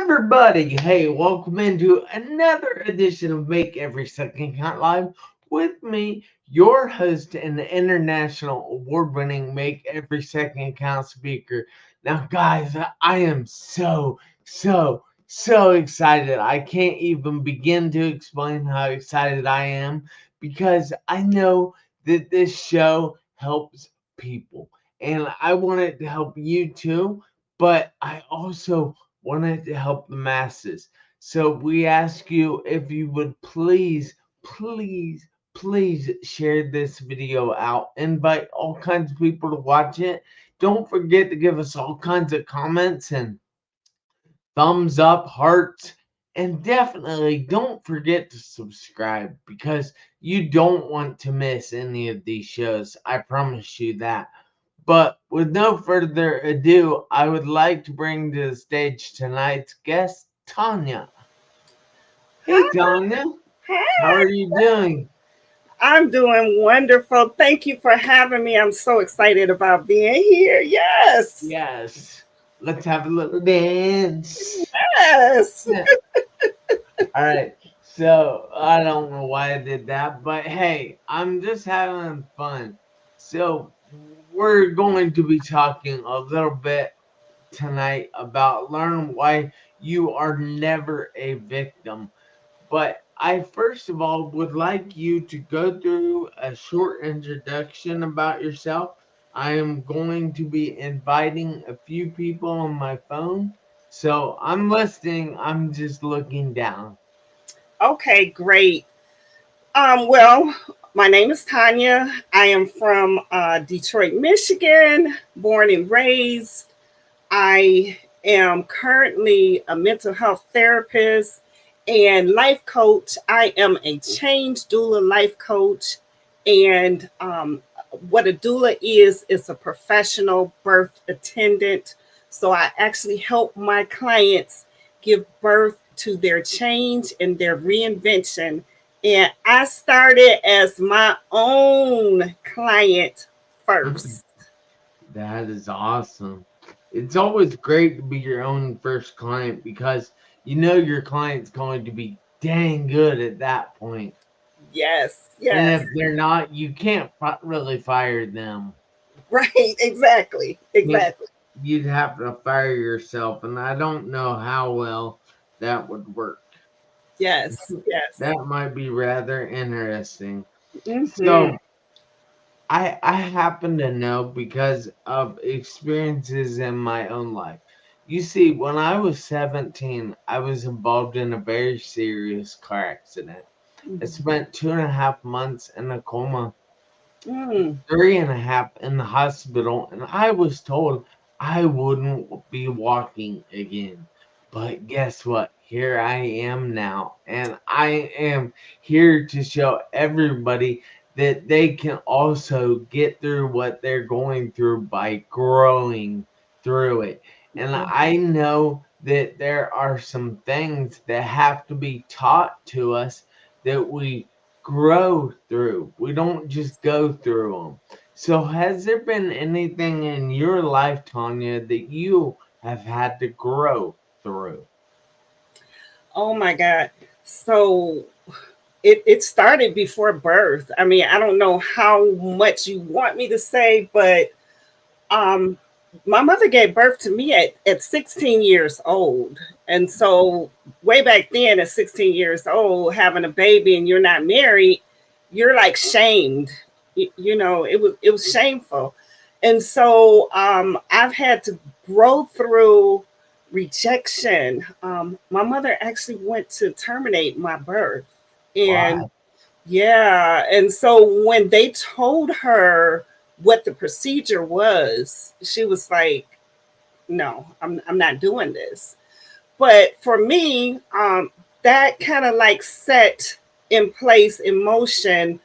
everybody? Hey, welcome into another edition of Make Every Second Count Live with me, your host and the international award-winning Make Every Second Count speaker. Now, guys, I am so excited. I can't even begin to explain how excited I am because I know that this show helps people, and I want it to help you too. But I also wanted to help the masses. So we ask you if you would please share this video out. Invite all kinds of people to watch it. Don't forget to give us all kinds of comments and thumbs up, hearts, and definitely don't forget to subscribe because you don't want to miss any of these shows. I promise you that. But with no further ado, I would like to bring to the stage tonight's guest, Tanya. Hey, Tanya, how Hi, are you doing? I'm doing wonderful. Thank you for having me. I'm so excited about being here. Yes, Yes, let's have a little dance. yes. Yeah. All right, so I don't know why I did that, but hey, I'm just having fun. So, we're going to be talking a little bit tonight about learn why you are never a victim. But I first of all would like you to go through a short introduction about yourself. I am going to be inviting a few people on my phone. So I'm listening, I'm just looking down. Okay, great. Well, my name is Tanya. I am from Detroit, Michigan, born and raised. I am currently a mental health therapist and life coach. I am a change doula life coach. And what a doula is a professional birth attendant. So I actually help my clients give birth to their change and their reinvention. And I started as my own client first. That is awesome. It's always great to be your own first client because you know your client's going to be dang good at that point. Yes, And yes. if they're not, you can't really fire them. Right, exactly, Yeah, exactly. you'd have to fire yourself, and I don't know how well that would work. Yes, yes. That might be rather interesting. Mm-hmm. So I happen to know because of experiences in my own life. You see, when I was 17, I was involved in a very serious car accident. I spent 2.5 months in a coma, Mm. 3.5 in the hospital, and I was told I wouldn't be walking again. But guess what? Here I am now, and I am here to show everybody that they can also get through what they're going through by growing through it. And I know that there are some things that have to be taught to us that we grow through. We don't just go through them. So, has there been anything in your life, Tanya, that you have had to grow through? Oh my God. So it started before birth. I mean, I don't know how much you want me to say, but um my mother gave birth to me at 16 years old. And so way back then at 16 years old, having a baby and you're not married, you're like shamed. It was shameful. And so I've had to grow through rejection. My mother actually went to terminate my birth. And Wow. yeah, and so when they told her what the procedure was, she was like, "No, I'm not doing this." But for me, that kind of like set in place in motion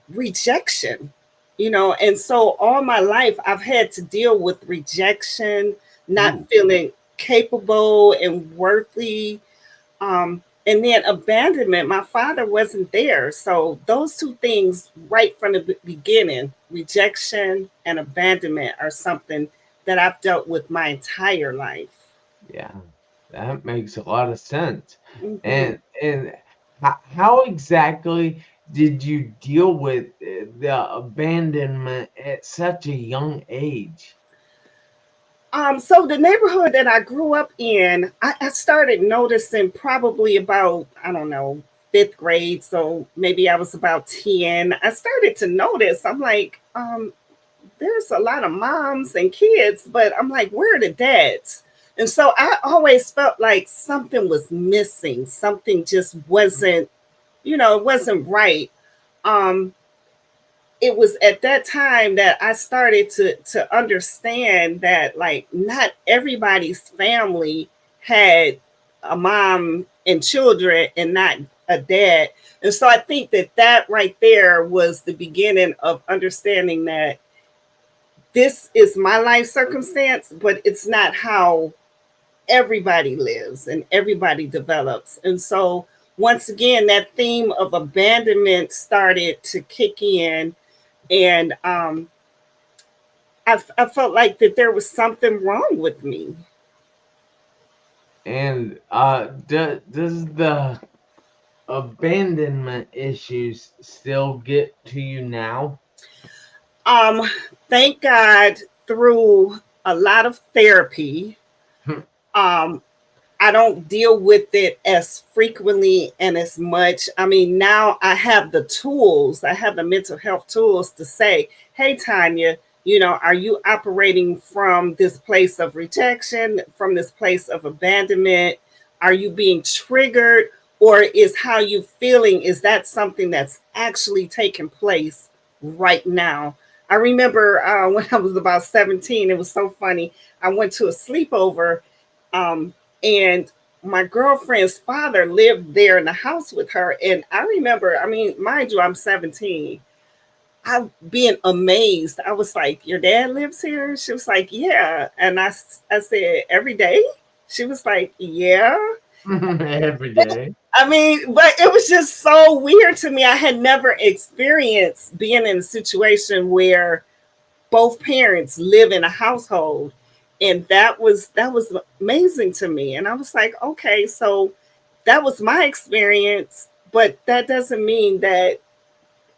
rejection, and so all my life I've had to deal with rejection, not Ooh. feeling capable and worthy, and then abandonment. My father wasn't there. So those two things right from the beginning, rejection and abandonment, are something that I've dealt with my entire life. Yeah. That makes a lot of sense. Hmm. And how exactly did you deal with the abandonment at such a young age? So the neighborhood that I grew up in, I started noticing probably about, I don't know, fifth grade. So maybe I was about 10. I started to notice, I'm like, there's a lot of moms and kids, but I'm like, where are the dads? And so I always felt like something was missing. Something just wasn't, it wasn't right. Um, it was at that time that I started to understand that like not everybody's family had a mom and children and not a dad. And so I think that that right there was the beginning of understanding that this is my life circumstance, but it's not how everybody lives and everybody develops. And so once again, that theme of abandonment started to kick in, and I felt like that there was something wrong with me. And does the abandonment issues still get to you now? Um, Thank God through a lot of therapy, um, I don't deal with it as frequently and as much. I mean, now I have the tools, I have the mental health tools to say, hey, Tanya, are you operating from this place of rejection, from this place of abandonment? Are you being triggered? Or is how you feeling, is that something that's actually taking place right now? I remember when I was about 17, it was so funny. I went to a sleepover, um, and my girlfriend's father lived there in the house with her. And I remember, I mean, mind you, I'm 17. I being amazed. I was like, "Your dad lives here?" She was like, "Yeah." And I said, "Every day?" She was like, "Yeah." Every day. I mean, but it was just so weird to me. I had never experienced being in a situation where both parents live in a household, and that was amazing to me. And I was like, okay, so that was my experience, but that doesn't mean that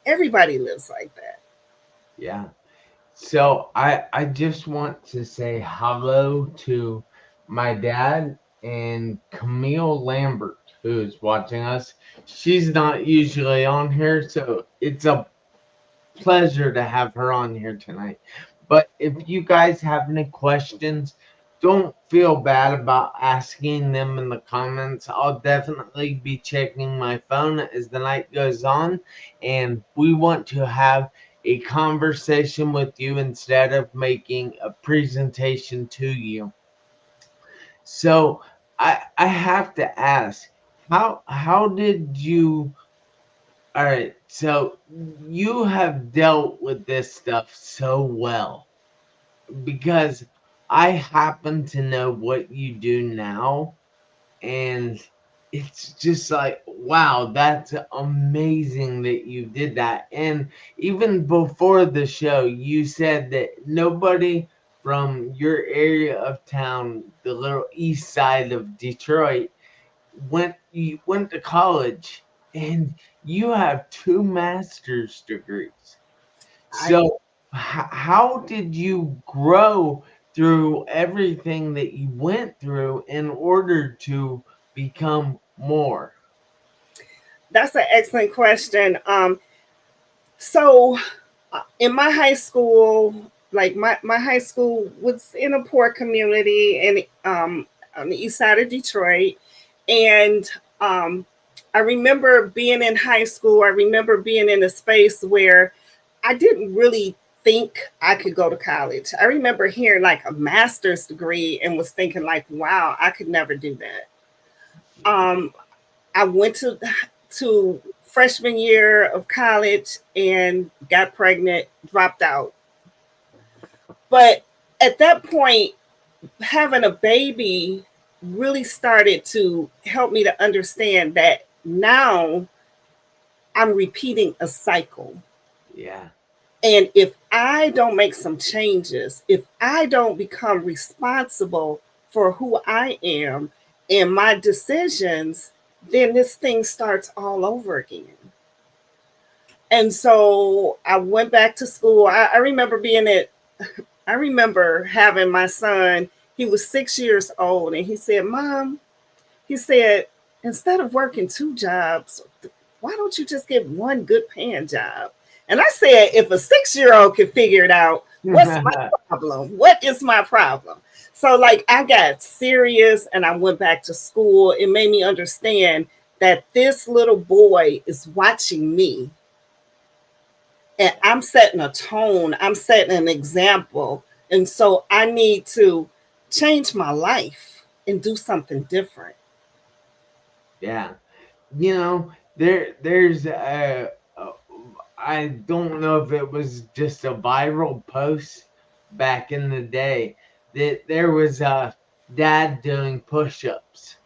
everybody lives like that. Yeah. So I just want to say hello to my dad and Camille Lambert, who's watching us. She's not usually on here, so it's a pleasure to have her on here tonight. But if you guys have any questions, don't feel bad about asking them in the comments. I'll definitely be checking my phone as the night goes on, and we want to have a conversation with you instead of making a presentation to you. So I have to ask, how did you, all right, so you have dealt with this stuff so well because I happen to know what you do now, and it's just like, wow, that's amazing that you did that. And even before the show, you said that nobody from your area of town, the little east side of Detroit, you went to college, and you have two master's degrees. I So how did you grow through everything that you went through in order to become more? That's an excellent question. So in my high school, like my high school was in a poor community and on the east side of Detroit. And um, I remember being in high school, I remember being in a space where I didn't really think I could go to college. I remember hearing like a master's degree and was thinking like, wow, I could never do that. I went to freshman year of college and got pregnant, dropped out. But at that point, having a baby really started to help me to understand that now I'm repeating a cycle. Yeah. And if I don't make some changes, if I don't become responsible for who I am and my decisions, then this thing starts all over again. And so I went back to school. I remember I remember having my son, he was 6 years old, and he said, Mom, he said, instead of working two jobs, why don't you just get one good paying job? And I said, if a 6-year-old can figure it out, what's my problem? What is my problem? So, like, I got serious and I went back to school. It made me understand that this little boy is watching me, and I'm setting a tone, I'm setting an example. And so I need to change my life and do something different. Yeah. There's I don't know if it was just a viral post back in the day that there was a dad doing push-ups,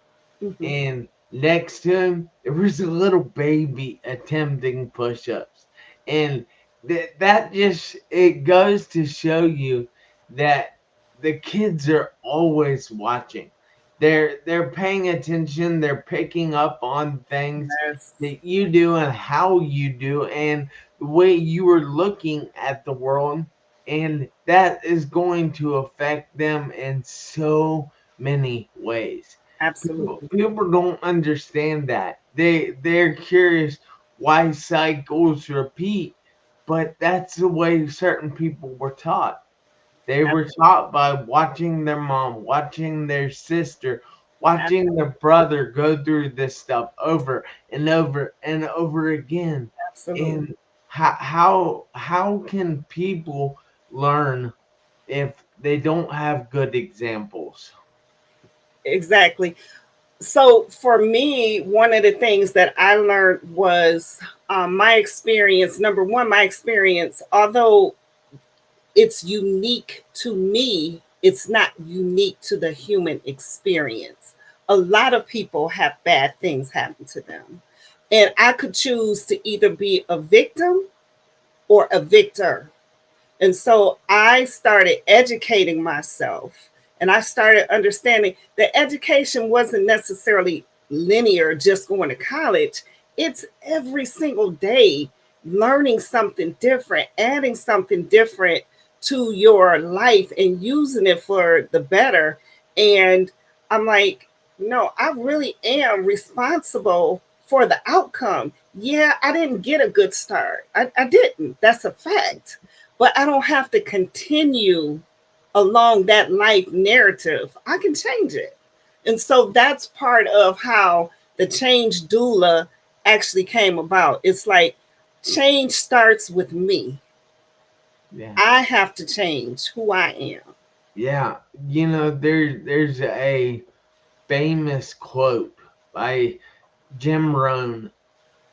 Mm-hmm. and next to him there was a little baby attempting push-ups, and that just, it goes to show you that the kids are always watching. They're paying attention, they're picking up on things Yes, that you do and how you do and the way you are looking at the world, and that is going to affect them in so many ways. People, absolutely. people don't understand that. They're curious why cycles repeat, but that's the way certain people were taught. They were taught by watching their mom, watching their sister, watching their brother go through this stuff over and over and over again. Absolutely. And how can people learn if they don't have good examples? Exactly. So for me, one of the things that I learned was my experience. Number one, my experience, although it's unique to me, it's not unique to the human experience. A lot of people have bad things happen to them. And I could choose to either be a victim or a victor. And so I started educating myself, and I started understanding that education wasn't necessarily linear, just going to college. It's every single day learning something different, adding something different to your life and using it for the better. And I'm like, no, I really am responsible for the outcome. Yeah, I didn't get a good start. I didn't. That's a fact, but I don't have to continue along that life narrative. I can change it. And so that's part of how the change doula actually came about. It's like change starts with me. Yeah. I have to change who I am. Yeah. There's a famous quote by Jim Rohn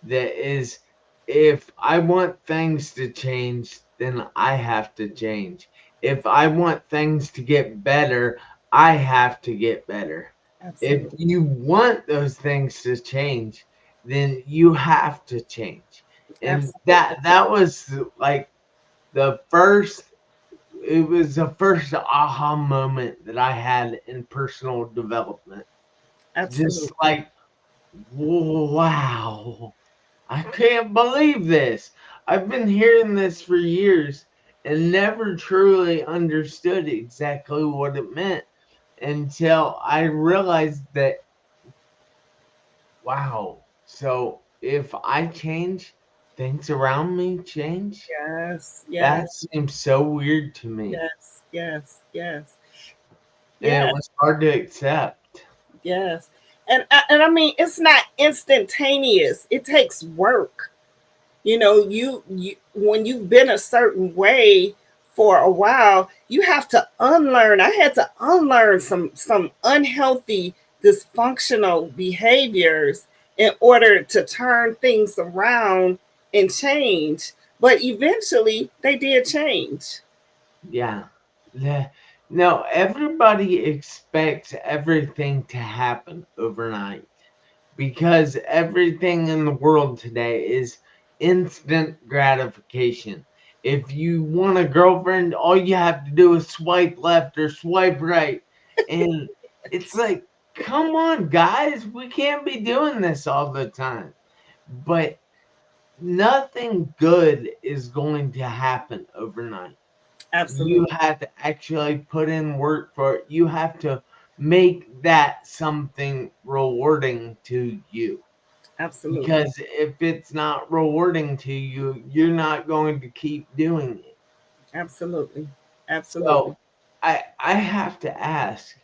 that is, if I want things to change, then I have to change. If I want things to get better, I have to get better. If Absolutely. you want those things to change, then you have to change. And Absolutely. that was like the first, it was the first aha moment that I had in personal development. Just Absolutely. like, wow, I can't believe this. I've been hearing this for years and never truly understood exactly what it meant until I realized that, wow, so if I change, things around me change? Yes. That Yes. seems so weird to me. Yes. Yes. Yes. And it Yes. was hard to accept. Yes. And I mean, it's not instantaneous. It takes work. You when you've been a certain way for a while, you have to unlearn. I had to unlearn some unhealthy, dysfunctional behaviors in order to turn things around and change. But eventually they did change. Yeah. Yeah. No, everybody expects everything to happen overnight because everything in the world today is instant gratification. If you want a girlfriend, all you have to do is swipe left or swipe right. And it's like, come on, guys, we can't be doing this all the time. But nothing good is going to happen overnight. You Absolutely. have to actually put in work for it. You have to make that something rewarding to you. Absolutely. Because if it's not rewarding to you, you're not going to keep doing it. Absolutely. Absolutely. So I have to ask,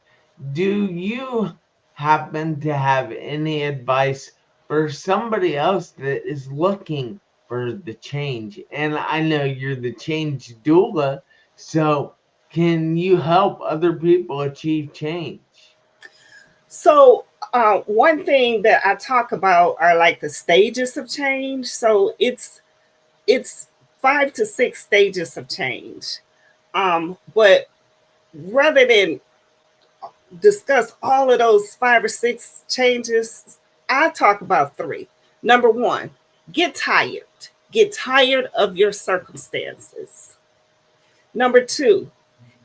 do you happen to have any advice for somebody else that is looking for the change? And I know you're the change doula, so can you help other people achieve change? So, one thing that I talk about are like the stages of change. So it's 5 to 6 stages of change. But rather than discuss all of those 5 or 6 changes, I talk about three. Number one, get tired. Get tired of your circumstances. Number two,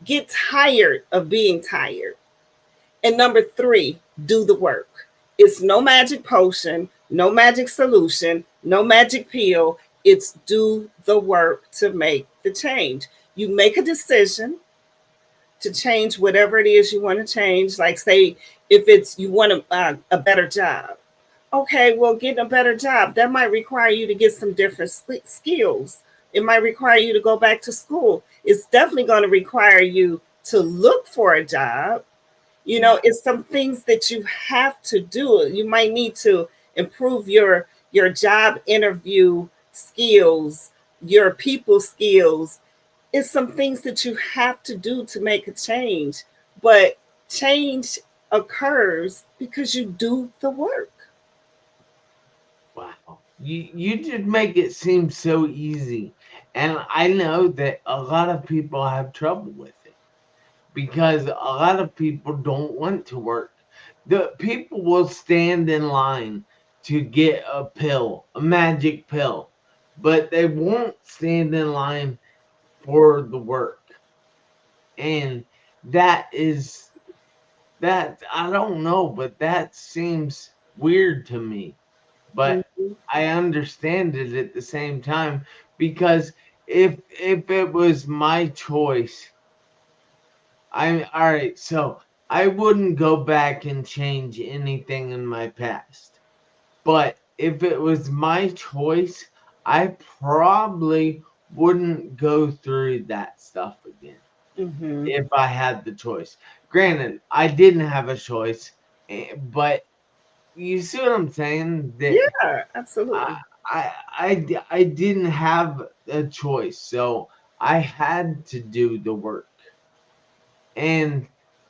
get tired of being tired. And number three, do the work. It's no magic potion, no magic solution, no magic pill. It's do the work to make the change. You make a decision to change whatever it is you want to change. Like, say, if it's you want a better job. Okay, well, getting a better job, that might require you to get some different skills. It might require you to go back to school. It's definitely going to require you to look for a job. Yeah. It's some things that you have to do. You might need to improve your job interview skills, your people skills. It's some things that you have to do to make a change. But change occurs because you do the work. Wow. You just make it seem so easy. And I know that a lot of people have trouble with it because a lot of people don't want to work. The people will stand in line to get a pill, a magic pill, but they won't stand in line for the work. And that is that I don't know, but that seems weird to me. But Mhm. I understand it at the same time because if it was my choice, I'm all right. So I wouldn't go back and change anything in my past. But if it was my choice, I probably wouldn't go through that stuff again Mhm. if I had the choice. Granted, I didn't have a choice, but you see what I'm saying? That Yeah, I, absolutely. I didn't have a choice, so I had to do the work. And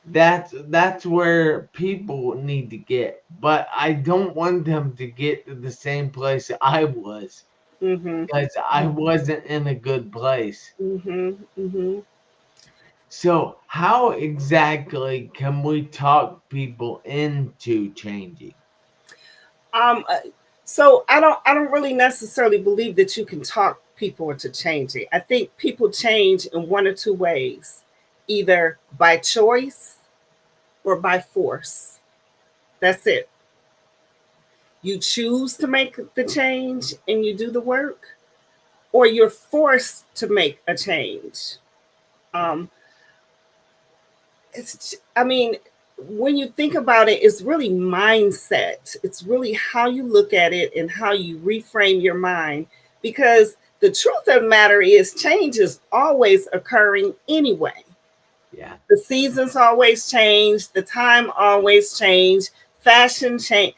that's where people need to get, but I don't want them to get to the same place I was Mhm. because I wasn't in a good place. Mhm. Mhm. So how exactly can we talk people into changing? Um, uh, so I don't really necessarily believe that you can talk people into changing. I think people change in one or two ways, either by choice or by force. That's it. You choose to make the change and you do the work, or you're forced to make a change. Um, I mean, when you think about it, it's really mindset. It's really how you look at it and how you reframe your mind. Because the truth of the matter is, change is always occurring anyway. Yeah. The seasons always change, the time always change, fashion change.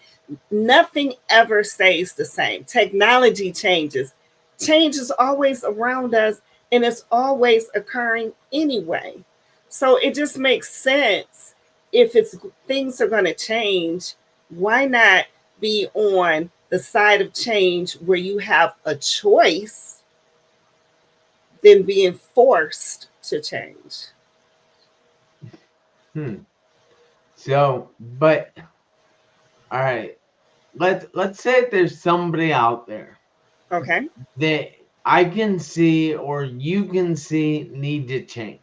Nothing ever stays the same. Technology changes. Change is always around us and it's always occurring anyway. So it just makes sense, if it's things are going to change, why not be on the side of change where you have a choice than being forced to change? Hmm. So, but all right. Let's say there's somebody out there Okay. that I can see or you can see need to change.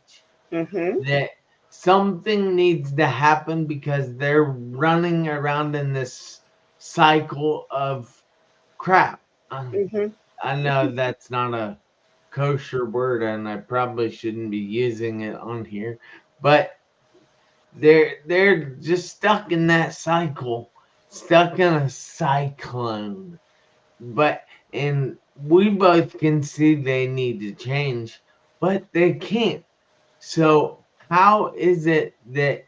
Mhm. That something needs to happen because they're running around in this cycle of crap. Mm-hmm. I know that's not a kosher word and I probably shouldn't be using it on here, but they're just stuck in that cycle, stuck in a cyclone. But and we both can see they need to change, but they can't. So how is it that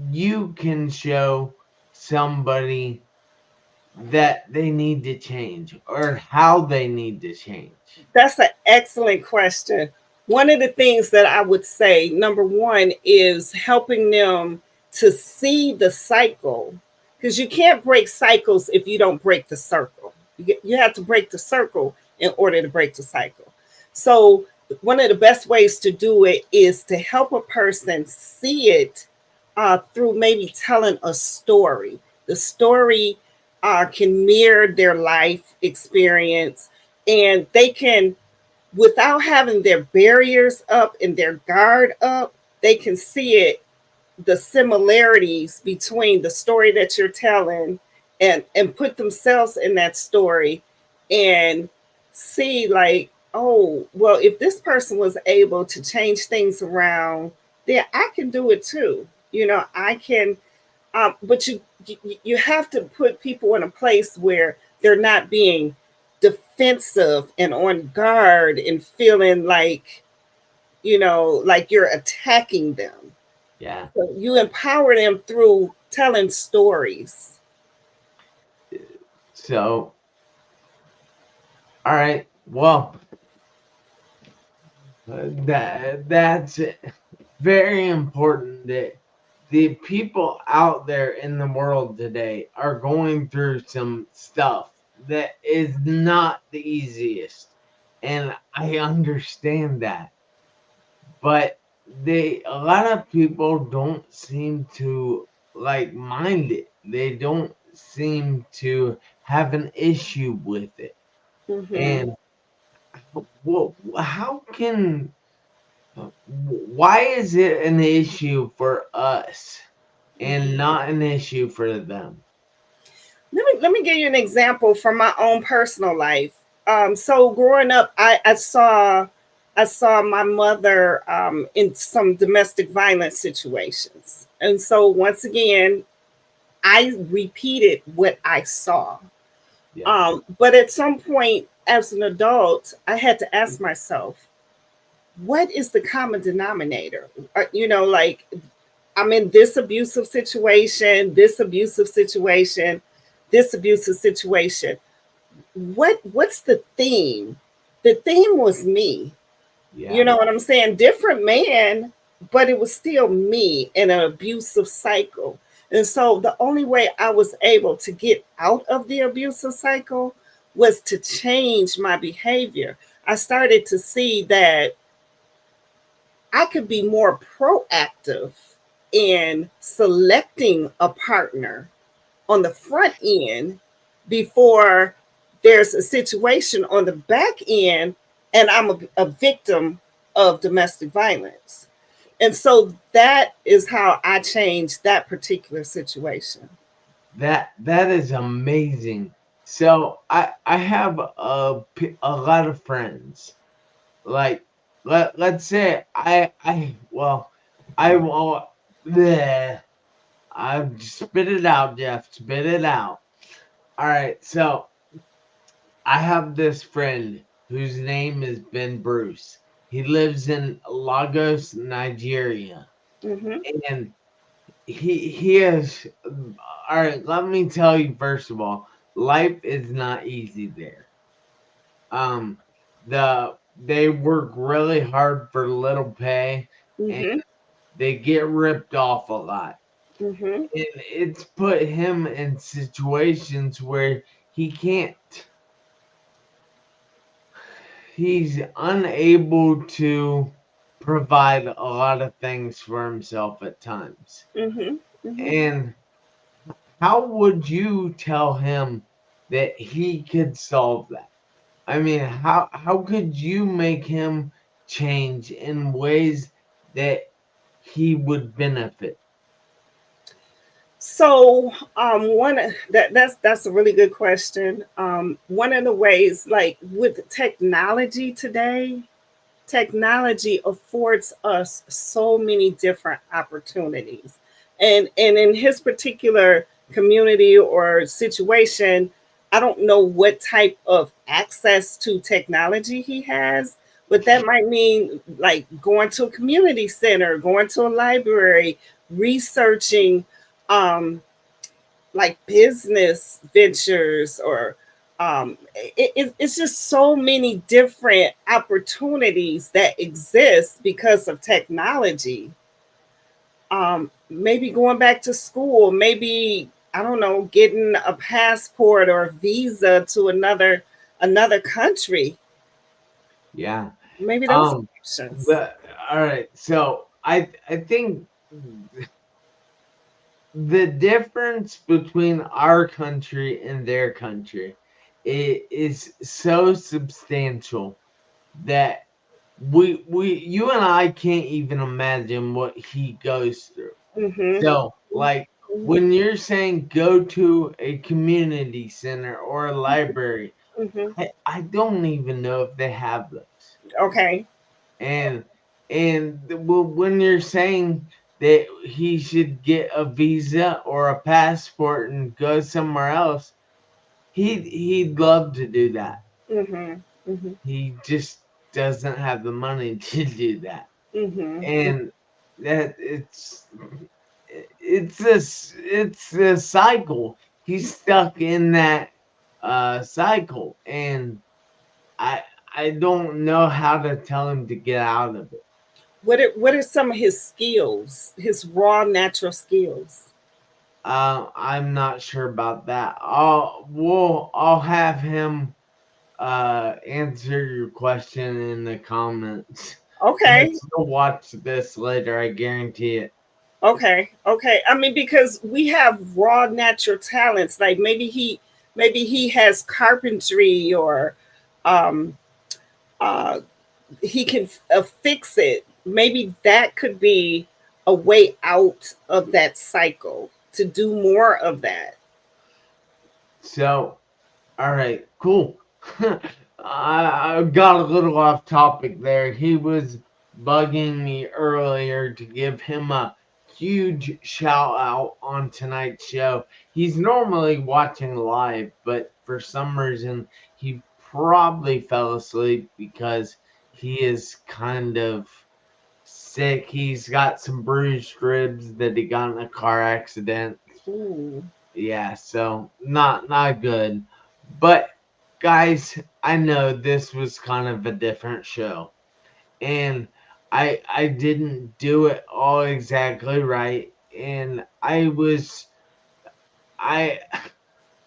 you can show somebody that they need to change or how they need to change? That's an excellent question. One of the things that I would say, number one, is helping them to see the cycle, because you can't break cycles if you don't break the circle. You have to break the circle in order to break the cycle. So, one of the best ways to do it is to help a person see it through maybe telling a story. The story can mirror their life experience, and they can, without having their barriers up and their guard up, they can see it, the similarities between the story that you're telling, and put themselves in that story and see, like, oh, well, if this person was able to change things around, then I can do it too. I can. But you have to put people in a place where they're not being defensive and on guard and feeling like, like you're attacking them. Yeah. So you empower them through telling stories. So, all right. Well, that's very important that the people out there in the world today are going through some stuff that is not the easiest. And I understand that. But a lot of people don't seem to like mind it. They don't seem to have an issue with it. Hmm. And well, how can why is it an issue for us and not an issue for them? Let me give you an example from my own personal life. So growing up, I saw my mother in some domestic violence situations, and so once again, I repeated what I saw. Yeah. But at some point, as an adult, I had to ask myself, what is the common denominator? Like, I'm in this abusive situation, this abusive situation, this abusive situation. What's the theme? The theme was me. You Yeah. know what I'm saying? Different man, but it was still me in an abusive cycle. And so the only way I was able to get out of the abusive cycle was to change my behavior. I started to see that I could be more proactive in selecting a partner on the front end before there's a situation on the back end and I'm a victim of domestic violence. And so that is how I changed that particular situation. That is amazing. So I have a lot of friends. Like let's say I will bleh, I spit it out, Jeff. Spit it out. All right. So I have this friend whose name is Ben Bruce. He lives in Lagos, Nigeria, Mm-hmm. and he is all right. Let me tell you first of all, life is not easy there. Um, they work really hard for little pay, and Mm-hmm. they get ripped off a lot. Mm-hmm. And it's put him in situations where he can't he's unable to provide a lot of things for himself at times. Mm-hmm. Mm-hmm. And how would you tell him that he could solve that? I mean, how could you make him change in ways that he would benefit? So, that's a really good question. One of the ways, like with technology today, technology affords us so many different opportunities, and in his particular community or situation, I don't know what type of access to technology he has, but that might mean like going to a community center, going to a library, researching um like business ventures, or it's just so many different opportunities that exist because of technology. Maybe going back to school, maybe, I don't know, getting a passport or a visa to another country. Yeah. Maybe those Um, are options. but all right. So I think the difference between our country and their country is so substantial that you and I can't even imagine what he goes through. Mm-hmm. So, like, when you're saying go to a community center or a library, Mm-hmm. I don't even know if they have those. Okay. And when you're saying that he should get a visa or a passport and go somewhere else, he'd love to do that. Mm-hmm. Mm-hmm. He just doesn't have the money to do that. Mm-hmm. And that it's a cycle. He's stuck in that cycle, and I I don't know how to tell him to get out of it. What are some of his skills, his raw natural skills? I'm not sure about that. I'll have him answer your question in the comments. Okay. Yes, he'll watch this later, I guarantee it. Okay, okay. I mean, because we have raw natural talents. Like maybe he has carpentry, or um, uh, he can fix it. Maybe that could be a way out of that cycle to do more of that. So, all right, cool. I got a little off topic there. He was bugging me earlier to give him a huge shout out on tonight's show. He's normally watching live, but for some reason he probably fell asleep because he is kind of sick. He's got some bruised ribs that he got in a car accident. Ooh, Yeah, so not good. But guys, I know this was kind of a different show. And I didn't do it all exactly right. And I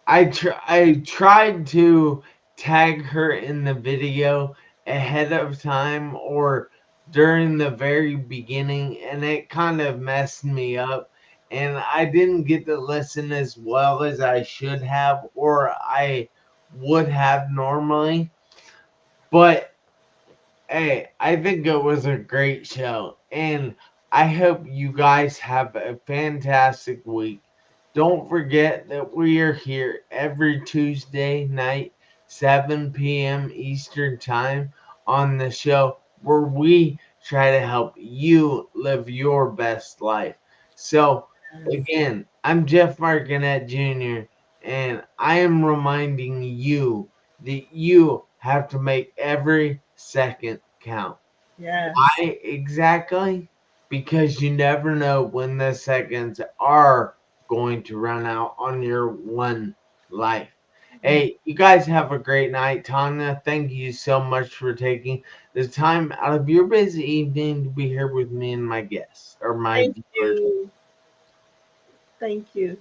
I tried to tag her in the video ahead of time or during the very beginning, and it kind of messed me up. And I didn't get to listen as well as I should have or I would have normally. But hey, I think it was a great show, and I hope you guys have a fantastic week. Don't forget that we are here every Tuesday night, 7 p.m. Eastern Time, on the show where we try to help you live your best life. So, again, I'm Jeff Marconette Jr., and I am reminding you that you have to make every second count. yes, Why exactly? Because you never know when the seconds are going to run out on your one life. yeah. Hey, you guys have a great night. Tanya, thank you so much for taking the time out of your busy evening to be here with me and my guests or my Thank viewers. you, thank you.